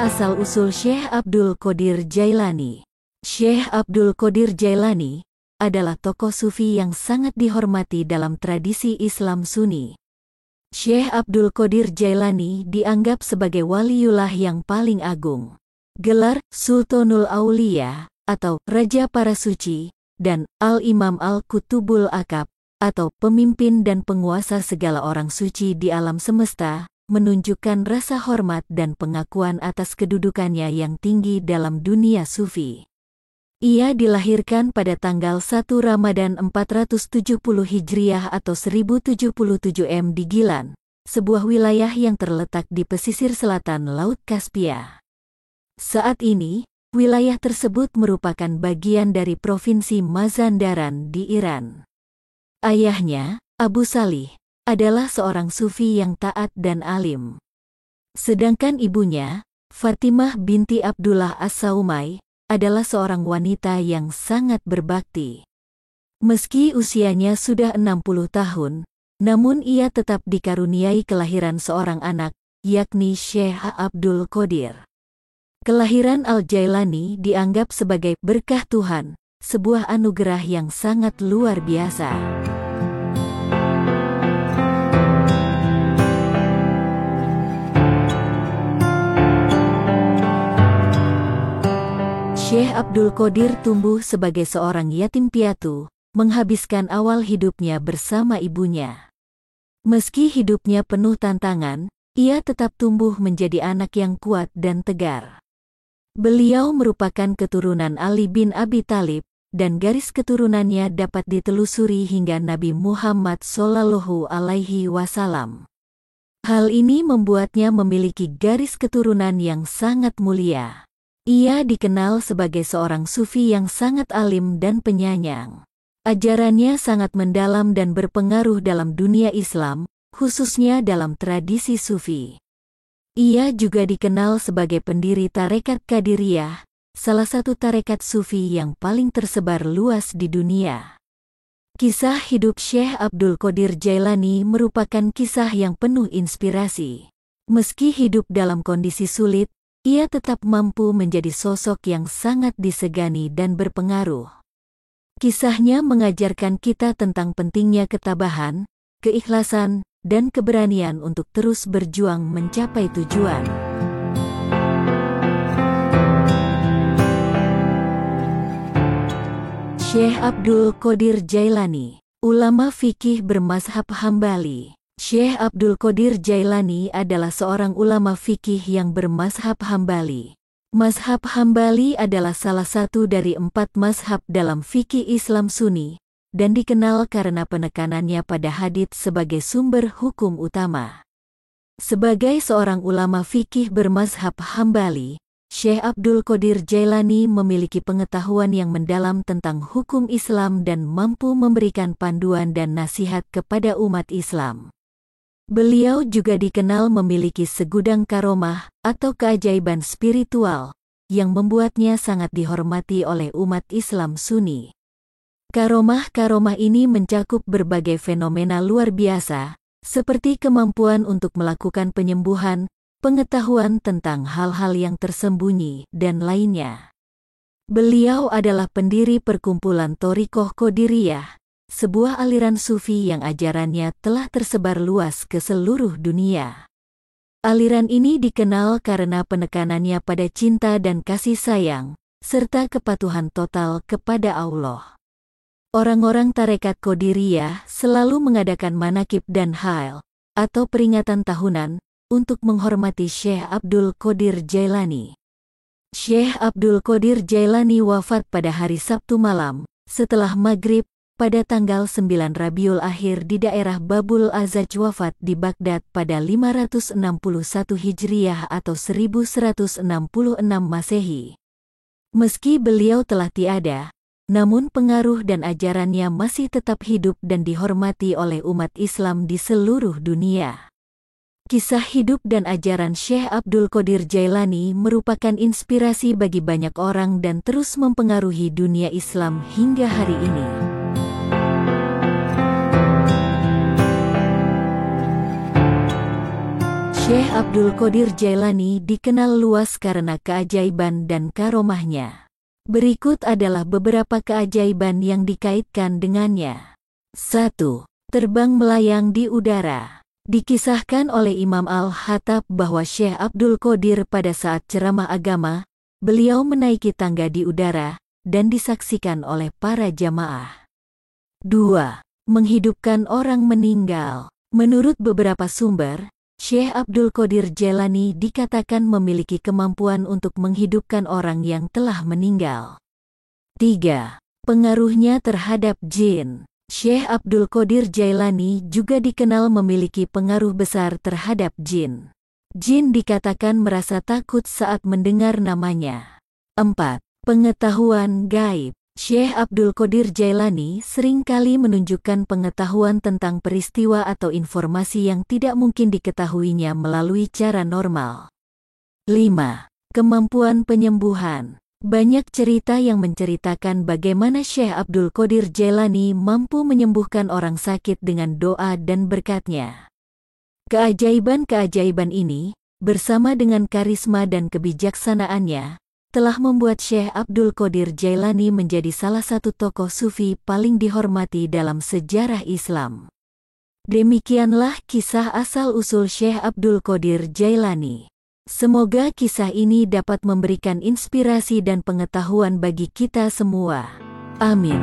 Asal-usul Syekh Abdul Qadir Jailani. Syekh Abdul Qadir Jailani adalah tokoh sufi yang sangat dihormati dalam tradisi Islam Sunni. Syekh Abdul Qadir Jailani dianggap sebagai waliullah yang paling agung. Gelar Sultanul Aulia atau Raja Para Suci dan Al-Imam Al-Qutubul Akab atau pemimpin dan penguasa segala orang suci di alam semesta menunjukkan rasa hormat dan pengakuan atas kedudukannya yang tinggi dalam dunia sufi. Ia dilahirkan pada tanggal 1 Ramadan 470 Hijriah atau 1077 M di Gilan, sebuah wilayah yang terletak di pesisir selatan Laut Kaspia. Saat ini, wilayah tersebut merupakan bagian dari Provinsi Mazandaran di Iran. Ayahnya, Abu Salih, adalah seorang sufi yang taat dan alim. Sedangkan ibunya, Fatimah binti Abdullah As-Saumai, adalah seorang wanita yang sangat berbakti. Meski usianya sudah 60 tahun, namun ia tetap dikaruniai kelahiran seorang anak, yakni Syekh Abdul Qadir. Kelahiran Al-Jailani dianggap sebagai berkah Tuhan, sebuah anugerah yang sangat luar biasa. Syekh Abdul Qadir tumbuh sebagai seorang yatim piatu, menghabiskan awal hidupnya bersama ibunya. Meski hidupnya penuh tantangan, ia tetap tumbuh menjadi anak yang kuat dan tegar. Beliau merupakan keturunan Ali bin Abi Thalib, dan garis keturunannya dapat ditelusuri hingga Nabi Muhammad Shallallahu Alaihi Wasallam. Hal ini membuatnya memiliki garis keturunan yang sangat mulia. Ia dikenal sebagai seorang sufi yang sangat alim dan penyayang. Ajarannya sangat mendalam dan berpengaruh dalam dunia Islam, khususnya dalam tradisi sufi. Ia juga dikenal sebagai pendiri tarekat Qadiriyah, salah satu tarekat sufi yang paling tersebar luas di dunia. Kisah hidup Syekh Abdul Qadir Jailani merupakan kisah yang penuh inspirasi. Meski hidup dalam kondisi sulit, ia tetap mampu menjadi sosok yang sangat disegani dan berpengaruh. Kisahnya mengajarkan kita tentang pentingnya ketabahan, keikhlasan, dan keberanian untuk terus berjuang mencapai tujuan. Syekh Abdul Qadir Jailani, ulama fikih bermazhab Hambali. Syekh Abdul Qadir Jailani adalah seorang ulama fikih yang bermazhab Hambali. Mazhab Hambali adalah salah satu dari 4 mazhab dalam fikih Islam Sunni, dan dikenal karena penekanannya pada hadits sebagai sumber hukum utama. Sebagai seorang ulama fikih bermazhab Hambali, Syekh Abdul Qadir Jailani memiliki pengetahuan yang mendalam tentang hukum Islam dan mampu memberikan panduan dan nasihat kepada umat Islam. Beliau juga dikenal memiliki segudang karomah atau keajaiban spiritual yang membuatnya sangat dihormati oleh umat Islam Sunni. Karomah-karomah ini mencakup berbagai fenomena luar biasa, seperti kemampuan untuk melakukan penyembuhan, pengetahuan tentang hal-hal yang tersembunyi, dan lainnya. Beliau adalah pendiri perkumpulan Thariqah Qadiriyah, sebuah aliran sufi yang ajarannya telah tersebar luas ke seluruh dunia. Aliran ini dikenal karena penekanannya pada cinta dan kasih sayang, serta kepatuhan total kepada Allah. Orang-orang tarekat Qadiriyah selalu mengadakan manakib dan hail, atau peringatan tahunan, untuk menghormati Syekh Abdul Qadir Jailani. Syekh Abdul Qadir Jailani wafat pada hari Sabtu malam, setelah maghrib, pada tanggal 9 Rabiul Akhir di daerah Babul Azaj. Wafat di Baghdad pada 561 Hijriah atau 1166 Masehi. Meski beliau telah tiada, namun pengaruh dan ajarannya masih tetap hidup dan dihormati oleh umat Islam di seluruh dunia. Kisah hidup dan ajaran Syekh Abdul Qadir Jailani merupakan inspirasi bagi banyak orang dan terus mempengaruhi dunia Islam hingga hari ini. Syekh Abdul Qadir Jailani dikenal luas karena keajaiban dan karomahnya. Berikut adalah beberapa keajaiban yang dikaitkan dengannya. 1. Terbang melayang di udara. Dikisahkan oleh Imam Al-Hattab bahwa Syekh Abdul Qadir pada saat ceramah agama, beliau menaiki tangga di udara, dan disaksikan oleh para jamaah. 2. Menghidupkan orang meninggal. Menurut beberapa sumber, Syekh Abdul Qadir Jailani dikatakan memiliki kemampuan untuk menghidupkan orang yang telah meninggal. 3. Pengaruhnya terhadap jin. Syekh Abdul Qadir Jailani juga dikenal memiliki pengaruh besar terhadap jin. Jin dikatakan merasa takut saat mendengar namanya. 4. Pengetahuan gaib. Syekh Abdul Qadir Jailani seringkali menunjukkan pengetahuan tentang peristiwa atau informasi yang tidak mungkin diketahuinya melalui cara normal. 5. Kemampuan penyembuhan. Banyak cerita yang menceritakan bagaimana Syekh Abdul Qadir Jailani mampu menyembuhkan orang sakit dengan doa dan berkatnya. Keajaiban-keajaiban ini, bersama dengan karisma dan kebijaksanaannya, telah membuat Syekh Abdul Qadir Jailani menjadi salah satu tokoh sufi paling dihormati dalam sejarah Islam. Demikianlah kisah asal-usul Syekh Abdul Qadir Jailani. Semoga kisah ini dapat memberikan inspirasi dan pengetahuan bagi kita semua. Amin.